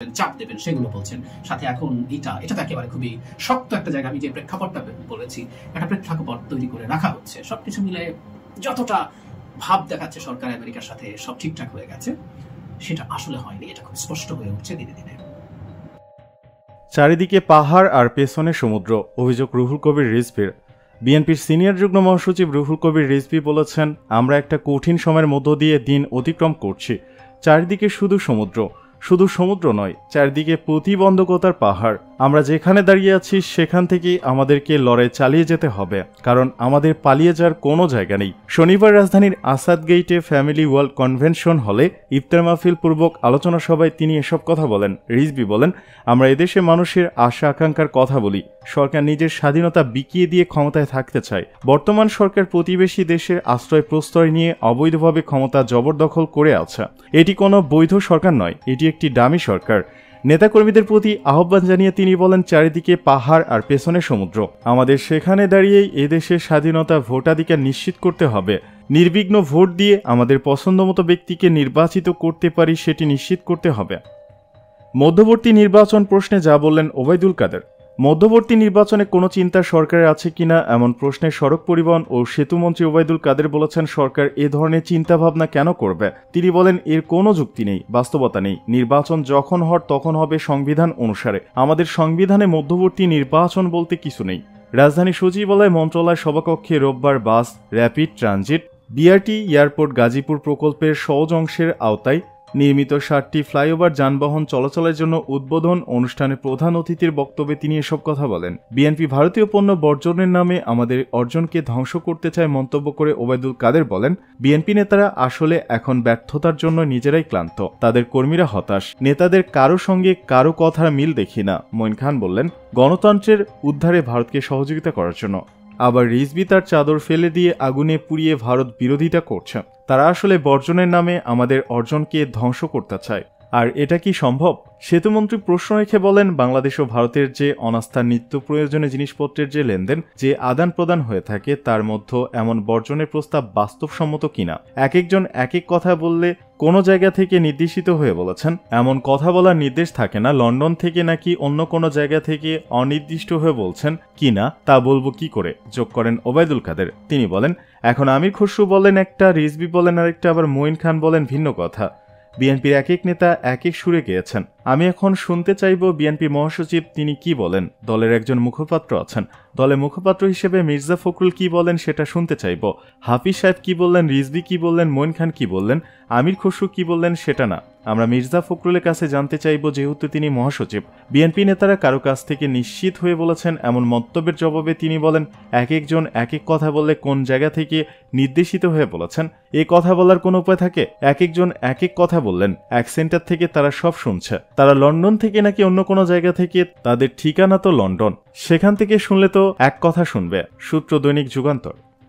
চাপ দেবেন সেগুলো বলছেন। সাথে এখন এটা তো একেবারে খুবই শক্ত একটা জায়গা। আমি যে প্রেক্ষাপটটা বলেছি, একটা প্রেক্ষাপট তৈরি করে রাখা হচ্ছে। সবকিছু মিলে যতটা ভাব দেখাচ্ছে সরকার আমেরিকার সাথে সব ঠিকঠাক হয়ে গেছে, সেটা আসলে হয়নি। এটা খুব স্পষ্ট হয়ে উঠছে দিনে দিনে। চারিদিকে পাহাড় আর পেছনে সমুদ্র, অভিযোগ রুহুল কবির রিজভীর। বিএনপির সিনিয়র যুগ্ম মহাসচিব রুহুল কবির রিজভী বলেছেন, আমরা একটা কঠিন সময়ের মধ্য দিয়ে দিন অতিক্রম করছি। চারিদিকে শুধু সমুদ্র নয়, চারদিকে প্রতিবন্ধকতার পাহাড়। আমরা যেখানে দাঁড়িয়ে আছি সেখান থেকেই আমাদেরকে লড়াই চালিয়ে যেতে হবে, কারণ আমাদের পালিয়ে যাওয়ার কোনো জায়গা নেই। শনিবার রাজধানীর আসাদ গেইটে ফ্যামিলি ওয়ার্ল্ড কনভেনশন হলে ইফতার মাহফিল পূর্বক আলোচনা সভায় তিনি এসব কথা বলেন। রিজভী বলেন, আমরা এদেশে মানুষের আশা আকাঙ্ক্ষার কথা বলি। সরকার নিজের স্বাধীনতা বিকিয়ে দিয়ে ক্ষমতায় থাকতে চায়। বর্তমান সরকার প্রতিবেশী দেশের আশ্রয় প্রশ্রয় নিয়ে অবৈধভাবে ক্ষমতা জবরদখল করে আছে। এটি কোনো বৈধ সরকার নয়, এটি একটি ডামি সরকার। নেতাকর্মীদের প্রতি আহ্বান জানিয়ে তিনি বলেন, চারিদিকে পাহাড় আর পেছনে সমুদ্র। আমাদের সেখানে দাঁড়িয়েই এদেশের স্বাধীনতা ভোটাধিকার নিশ্চিত করতে হবে। নির্বিঘ্ন ভোট দিয়ে আমাদের পছন্দমতো ব্যক্তিকে নির্বাচিত করতে পারি, সেটি নিশ্চিত করতে হবে। মধ্যবর্তী নির্বাচন প্রশ্নে যা বললেন ওবায়দুল কাদের। মধ্যবর্তী নির্বাচনে কোনো চিন্তা সরকারের আছে কিনা এমন প্রশ্নে সড়ক পরিবহন ও সেতুমন্ত্রী ওবায়দুল কাদের বলেছেন, সরকার এ ধরনের চিন্তাভাবনা কেন করবে। তিনি বলেন, এর কোনো যুক্তি নেই, বাস্তবতা নেই। নির্বাচন যখন হওয়ার তখন হবে সংবিধান অনুসারে। আমাদের সংবিধানে মধ্যবর্তী নির্বাচন বলতে কিছু নেই। রাজধানী সচিবালয় মন্ত্রণালয় সভাকক্ষে রোববার বাস rapid transit BRT airport Gazipur প্রকল্পের সহজ অংশের আওতায় নির্মিত 7টি ফ্লাইওভার যানবাহন চলাচলের জন্য উদ্বোধন অনুষ্ঠানে প্রধান অতিথির বক্তব্যে তিনি এসব কথা বলেন। বিএনপি ভারতীয় পণ্য বর্জনের নামে আমাদের অর্জনকে ধ্বংস করতে চায় মন্তব্য করে ওবায়দুল কাদের বলেন, বিএনপি নেতারা আসলে এখন ব্যর্থতার জন্য নিজেরাই ক্লান্ত। তাদের কর্মীরা হতাশ। নেতাদের কারো সঙ্গে কারো কথার মিল দেখি না। মঈন খান বললেন, গণতন্ত্রের উদ্ধারে ভারতকে সহযোগিতা করার জন্য। আবার রিজভী তার চাদর ফেলে দিয়ে আগুনে পুড়িয়ে ভারত বিরোধিতা করছে। তারা আসলে বর্জনের নামে আমাদের অর্জনকে ধ্বংস করতে চায়। আর এটা কি সম্ভব? সেতুমন্ত্রী প্রশ্ন রেখে বলেন, বাংলাদেশ ও ভারতের যে অনাস্থার নিত্য প্রয়োজনীয় জিনিসপত্রের যে লেনদেন, যে আদান প্রদান হয়ে থাকে, তার মধ্যে এমন বর্জনের প্রস্তাব বাস্তবসম্মত কিনা। এক একজন এক এক কথা বললে কোনো জায়গা থেকে নির্দেশিত হয়ে বলেছেন, এমন কথা বলার নির্দেশ থাকে না। লন্ডন থেকে নাকি অন্য কোনো জায়গা থেকে অনির্দিষ্ট হয়ে বলছেন কিনা তা বলবো কি করে, যোগ করেন ওবায়দুল কাদের। তিনি বলেন, এখন আমির খসরু বলেন একটা, রিজভী বলেন আরেকটা, আবার মঈন খান বলেন ভিন্ন কথা। বিএনপির এক এক নেতা এক এক সুরে গেয়েছেন। আমি এখন শুনতে চাইব বিএনপি মহাসচিব তিনি কি বলেন। দলের একজন মুখপাত্র আছেন, দলের মুখপাত্র হিসেবে মির্জা ফখরুল কি বলেন সেটা শুনতে চাইব। হাফিজ সাহেব কি বললেন, রিজভী কি বললেন, মঈন খান কি বললেন, আমির খসরু কি বললেন সেটা না। আমরা মির্জা ফখরুলের কাছে জানতে চাইব, যেহেতু তিনি মহাসচিব। বিএনপি নেতারা কারো কাছ থেকে নিশ্চিত হয়ে বলেছেন এমন মন্তব্যের জবাবে তিনি বলেন, এক একজন এক এক কথা বললে কোন জায়গা থেকে নির্দেশিত হয়ে বলেছেন এ কথা বলার কোনো উপায় থাকে? এক একজন এক এক কথা বললেন, এক সেন্টার থেকে তারা সব শুনছে। তারা লন্ডন থেকে নাকি অন্য কোনো জায়গা থেকে, তাদের ঠিকানা তো লন্ডন, সেখান থেকে শুনলে তো এক কথা শুনবে। সূত্র দৈনিক যুগান্তর।